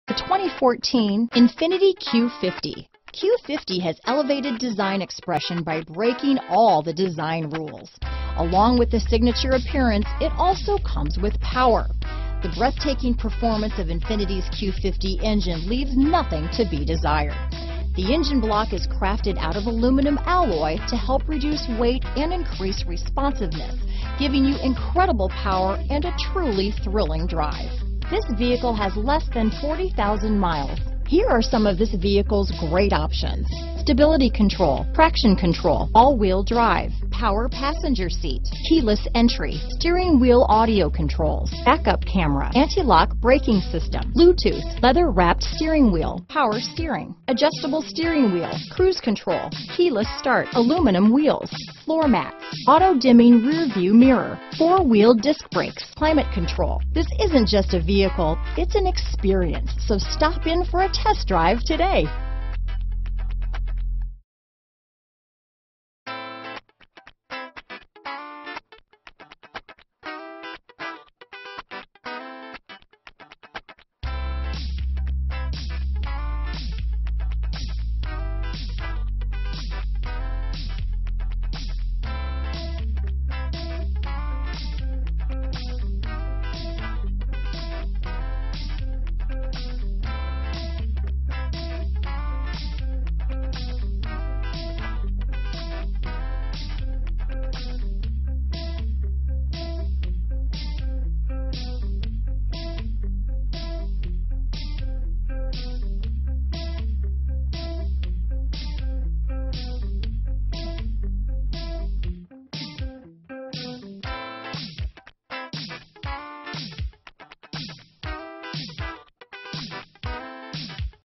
The 2014 Infiniti Q50. Q50 has elevated design expression by breaking all the design rules. Along with the signature appearance, it also comes with power. The breathtaking performance of Infiniti's Q50 engine leaves nothing to be desired. The engine block is crafted out of aluminum alloy to help reduce weight and increase responsiveness, giving you incredible power and a truly thrilling drive. This vehicle has less than 40,000 miles. Here are some of this vehicle's great options: stability control, traction control, all-wheel drive, power passenger seat, keyless entry, steering wheel audio controls, backup camera, anti-lock braking system, Bluetooth, leather-wrapped steering wheel, power steering, adjustable steering wheel, cruise control, keyless start, aluminum wheels, floor mats, auto-dimming rear view mirror, four-wheel disc brakes, climate control. This isn't just a vehicle, it's an experience, so stop in for a test drive today.